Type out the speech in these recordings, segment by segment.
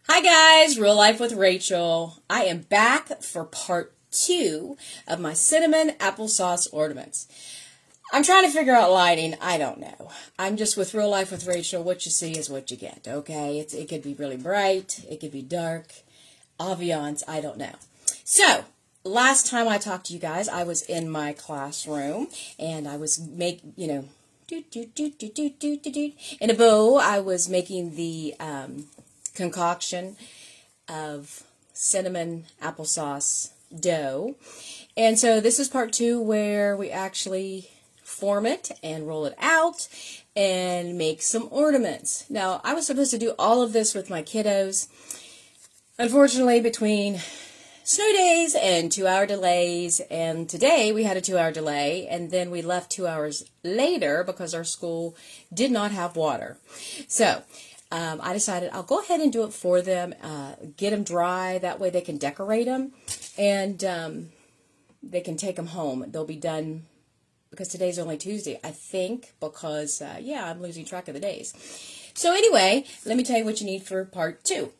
Hi guys, Real Life with Rachel. I am back for part 2 of my cinnamon applesauce ornaments. I'm trying to figure out lighting. I don't know. I'm just with Real Life with Rachel. What you see is what you get, okay? It could be really bright. It could be dark. Ambiance, I don't know. So, last time I talked to you guys, I was in my classroom and I was in a bow, I was making the concoction of cinnamon applesauce dough. And so this is part 2 where we actually form it and roll it out and make some ornaments. Now, I was supposed to do all of this with my kiddos. Unfortunately, between snow days and 2-hour delays, and today we had a 2-hour delay, and then we left 2 hours later because our school did not have water. So I decided I'll go ahead and do it for them, get them dry, that way they can decorate them, and they can take them home. They'll be done, because today's only Tuesday, I think, because, I'm losing track of the days. So anyway, let me tell you what you need for part 2.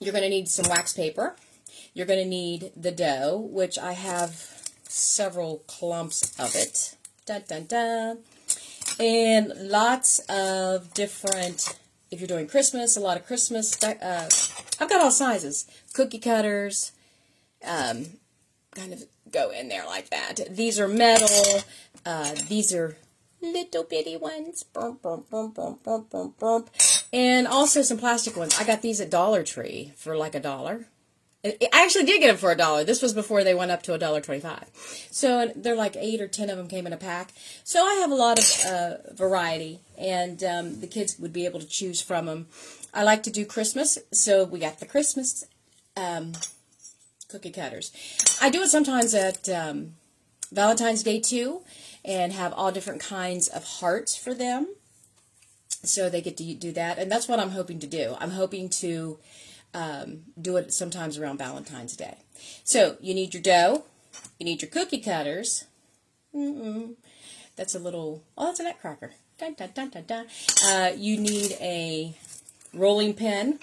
You're going to need some wax paper. You're going to need the dough, which I have several clumps of it. Dun, dun, dun. And lots of different, if you're doing Christmas, a lot of Christmas, I've got all sizes. Cookie cutters, kind of go in there like that. These are metal. These are little bitty ones. Bump, bump, bump, bump, bump, bump, bump. And also some plastic ones. I got these at Dollar Tree for like $1. I actually did get them for $1. This was before they went up to $1.25. So they're like 8 or 10 of them came in a pack. So I have a lot of variety, and the kids would be able to choose from them. I like to do Christmas, so we got the Christmas cookie cutters. I do it sometimes at Valentine's Day too, and have all different kinds of hearts for them. So they get to do that, and that's what I'm hoping to do. I'm hoping to do it sometimes around Valentine's Day. So you need your dough, you need your cookie cutters. That's a little, that's a nutcracker. Dun, dun, dun, dun, dun. You need a rolling pin,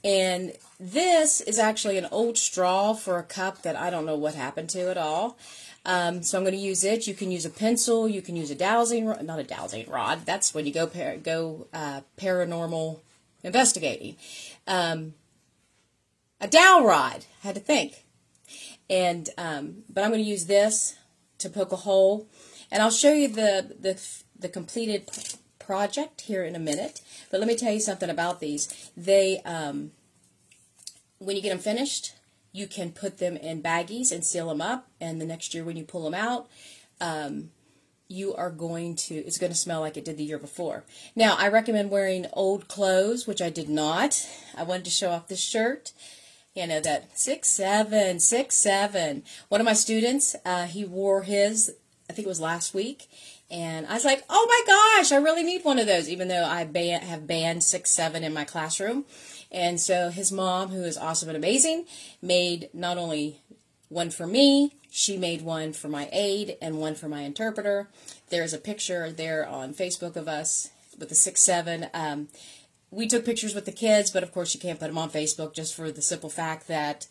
and this is actually an old straw for a cup that I don't know what happened to at all. So I'm going to use it. You can use a pencil. You can use a dowsing rod. Not a dowsing rod. That's when you go paranormal investigating. A dowel rod. I had to think. And but I'm going to use this to poke a hole. And I'll show you the completed project here in a minute. But let me tell you something about these. They when you get them finished, you can put them in baggies and seal them up, and the next year when you pull them out, it's going to smell like it did the year before. Now, I recommend wearing old clothes, which I did not. I wanted to show off this shirt. You know, that 6'7", 6'7". One of my students, he wore his, I think it was last week, and I was like, oh my gosh, I really need one of those, even though I have banned 6'7" in my classroom. And so his mom, who is awesome and amazing, made not only one for me, she made one for my aide and one for my interpreter. There's a picture there on Facebook of us with the 6'7". We took pictures with the kids, but of course you can't put them on Facebook just for the simple fact that,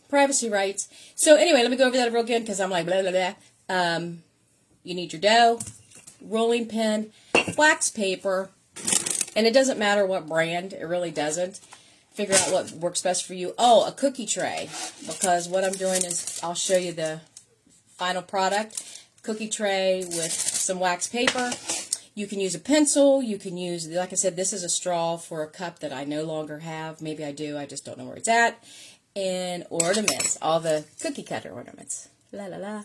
privacy rights. So anyway, let me go over that real again because I'm like, blah, blah, blah. You need your dough, rolling pin, wax paper, and it doesn't matter what brand, it really doesn't. Figure out what works best for you. Oh, a cookie tray, because what I'm doing is I'll show you the final product. Cookie tray with some wax paper. You can use a pencil. You can use, like I said, this is a straw for a cup that I no longer have. Maybe I do, I just don't know where it's at. And ornaments, all the cookie cutter ornaments. La la la.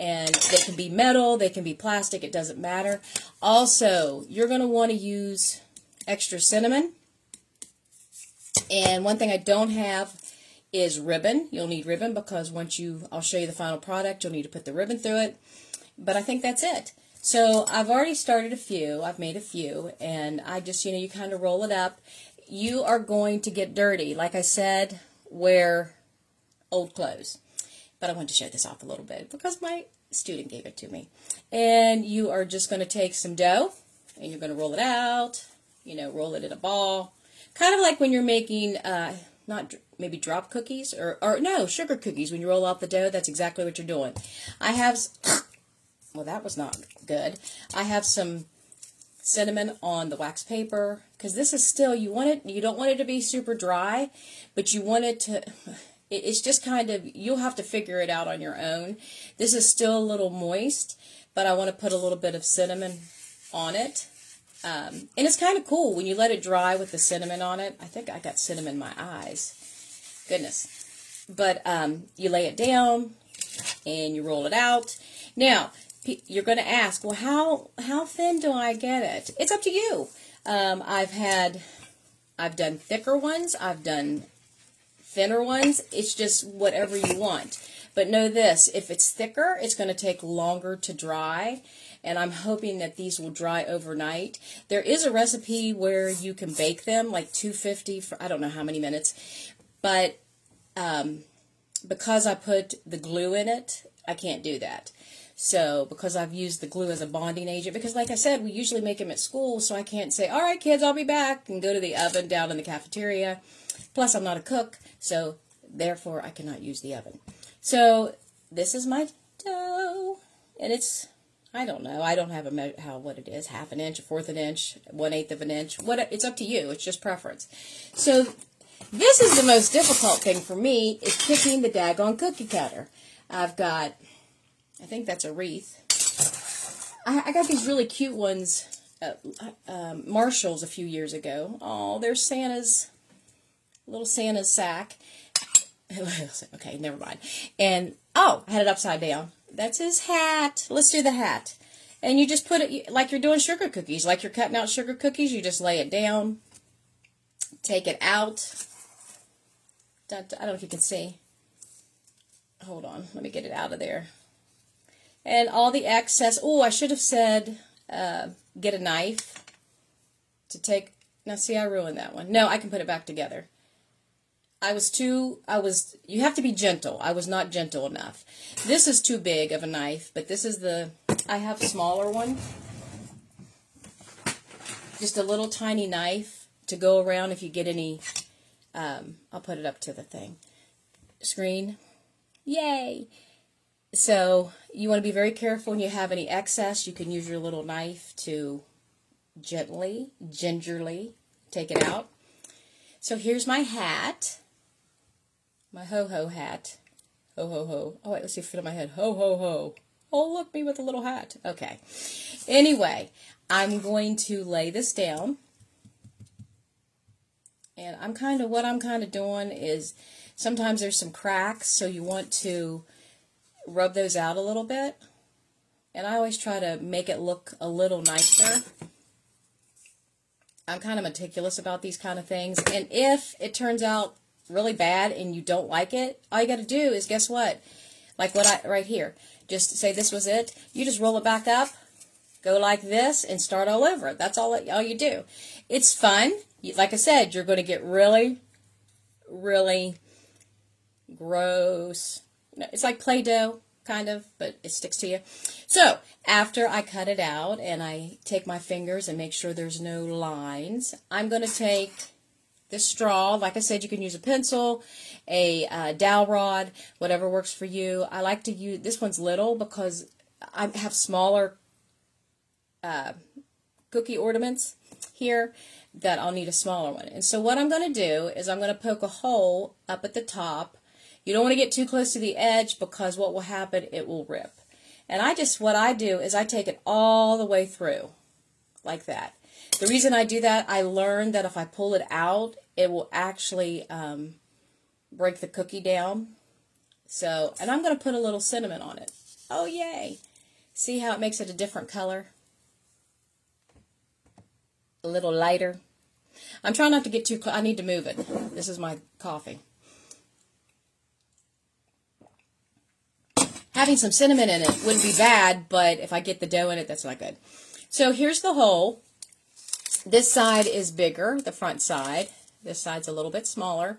And they can be metal, they can be plastic, it doesn't matter. Also, you're going to want to use extra cinnamon. And one thing I don't have is ribbon. You'll need ribbon because I'll show you the final product, you'll need to put the ribbon through it. But I think that's it. So I've already started a few. I've made a few. And I just, you kind of roll it up. You are going to get dirty. Like I said, wear old clothes. But I want to show this off a little bit because my student gave it to me. And you are just going to take some dough and you're going to roll it out, roll it in a ball. Kind of like when you're making, not maybe drop cookies, or no, sugar cookies. When you roll out the dough, that's exactly what you're doing. I have, well, that was not good. I have some cinnamon on the wax paper, because this is still, you don't want it to be super dry, but you want it to, it's just kind of, you'll have to figure it out on your own. This is still a little moist, but I want to put a little bit of cinnamon on it. And it's kind of cool when you let it dry with the cinnamon on it. I think I got cinnamon in my eyes. Goodness. But you lay it down and you roll it out. Now, you're going to ask, well, how thin do I get it? It's up to you. I've done thicker ones. I've done thinner ones. It's just whatever you want. But know this, if it's thicker, it's going to take longer to dry. And I'm hoping that these will dry overnight. There is a recipe where you can bake them, like 250 for I don't know how many minutes. But because I put the glue in it, I can't do that. So, because I've used the glue as a bonding agent, because like I said, we usually make them at school, so I can't say, all right, kids, I'll be back, and go to the oven down in the cafeteria. Plus, I'm not a cook, so therefore, I cannot use the oven. So, this is my dough, and it's, I don't know, I don't have what it is, half an inch, a fourth an inch, 1/8 of an inch, it's up to you, it's just preference. So, this is the most difficult thing for me, is picking the daggone cookie cutter. I've got, I think that's a wreath. I got these really cute ones at Marshall's a few years ago. Oh, there's Santa's, little Santa's sack. Okay, never mind. And, oh, I had it upside down. That's his hat. Let's do the hat. And you just put it, like you're doing sugar cookies, like you're cutting out sugar cookies, you just lay it down, take it out. I don't know if you can see. Hold on, let me get it out of there. And all the excess, oh, I should have said, get a knife to take, now see, I ruined that one. No, I can put it back together. You have to be gentle. I was not gentle enough. This is too big of a knife, but this is I have a smaller one. Just a little tiny knife to go around if you get any, I'll put it up to the screen. Yay! So, you want to be very careful when you have any excess. You can use your little knife to gingerly take it out. So, here's my hat. My ho-ho hat. Ho-ho-ho. Oh, wait, let's see if it fit on my head. Ho-ho-ho. Oh, look, me with a little hat. Okay. Anyway, I'm going to lay this down. And what I'm kind of doing is, sometimes there's some cracks, so you want to rub those out a little bit. And I always try to make it look a little nicer. I'm kind of meticulous about these kind of things. And if it turns out really bad and you don't like it, all you got to do is, guess what? Like right here. Just say this was it. You just roll it back up, go like this, and start all over. That's all you do. It's fun. Like I said, you're going to get really, really gross. It's like Play-Doh, kind of, but it sticks to you. So, after I cut it out and I take my fingers and make sure there's no lines, I'm going to take this straw. Like I said, you can use a pencil, a dowel rod, whatever works for you. I like to use, this one's little because I have smaller cookie ornaments here that I'll need a smaller one. And so what I'm going to do is I'm going to poke a hole up at the top. You don't want to get too close to the edge because what will happen, it will rip. And what I do is I take it all the way through, like that. The reason I do that, I learned that if I pull it out, it will actually break the cookie down. So, and I'm going to put a little cinnamon on it. Oh, yay. See how it makes it a different color? A little lighter. I'm trying not to get too close. I need to move it. This is my coffee. Having some cinnamon in it wouldn't be bad, but if I get the dough in it, that's not good. So here's the hole. This side is bigger, the front side. This side's a little bit smaller.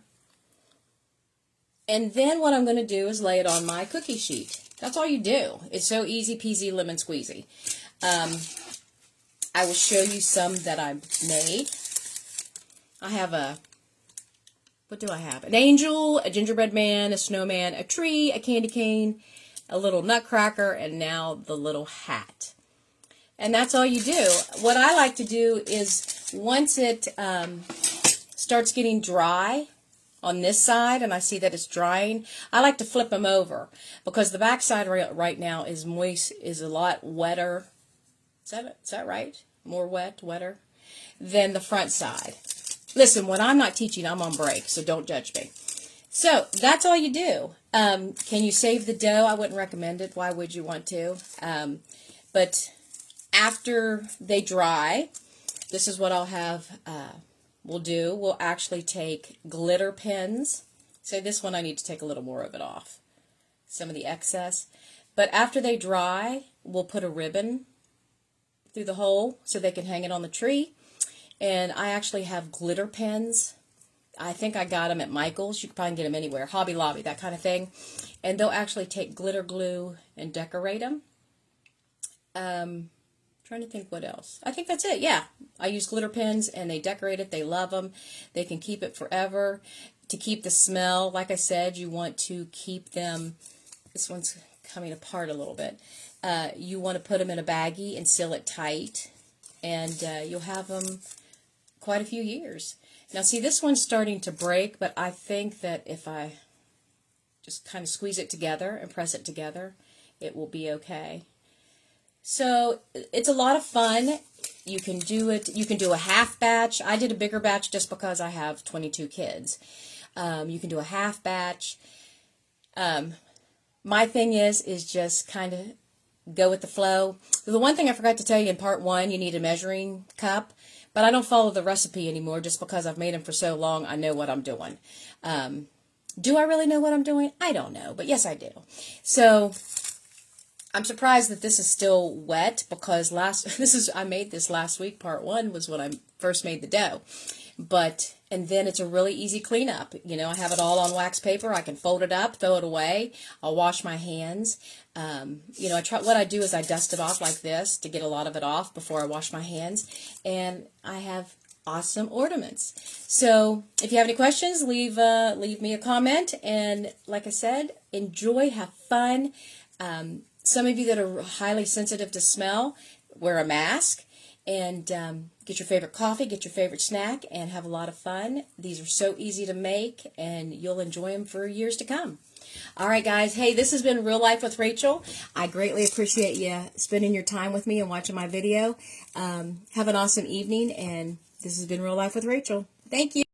And then what I'm going to do is lay it on my cookie sheet. That's all you do. It's so easy peasy lemon squeezy. I will show you some that I made. I have what do I have? An angel, a gingerbread man, a snowman, a tree, a candy cane, a little nutcracker, and now the little hat. And that's all you do. What I like to do is once it starts getting dry on this side, and I see that it's drying, I like to flip them over because the back side right now is moist, is a lot wetter. Is that right? More wetter than the front side. Listen, when I'm not teaching, I'm on break, so don't judge me. So that's all you do. Can you save the dough? I wouldn't recommend it. Why would you want to? But after they dry, this is what I'll have. We'll actually take glitter pins. So this one I need to take a little more of it off, some of the excess. But after they dry, we'll put a ribbon through the hole so they can hang it on the tree. And I actually have glitter pens. I think I got them at Michael's. You can probably get them anywhere. Hobby Lobby, that kind of thing. And they'll actually take glitter glue and decorate them. Trying to think what else. I think that's it. Yeah. I use glitter pens and they decorate it. They love them. They can keep it forever. To keep the smell, like I said, you want to keep them. This one's coming apart a little bit. You want to put them in a baggie and seal it tight. And you'll have them quite a few years. Now see, this one's starting to break, but I think that if I just kind of squeeze it together and press it together, it will be okay. So it's a lot of fun. You can do it. You can do a half batch. I did a bigger batch just because I have 22 kids. You can do a half batch. My thing is just kind of go with the flow. The one thing I forgot to tell you in part 1, you need a measuring cup, but I don't follow the recipe anymore just because I've made them for so long. I know what I'm doing. Do I really know what I'm doing? I don't know, but yes, I do. So I'm surprised that this is still wet because I made this last week. Part 1 was when I first made the dough. And then it's a really easy cleanup. You know, I have it all on wax paper. I can fold it up, throw it away. I'll wash my hands. You know, what I do is I dust it off like this to get a lot of it off before I wash my hands. And I have awesome ornaments. So if you have any questions, leave me a comment. And like I said, enjoy, have fun. Some of you that are highly sensitive to smell, wear a mask. And get your favorite coffee, get your favorite snack, and have a lot of fun. These are so easy to make, and you'll enjoy them for years to come. All right, guys. Hey, this has been Real Life with Rachel. I greatly appreciate you spending your time with me and watching my video. Have an awesome evening, and this has been Real Life with Rachel. Thank you.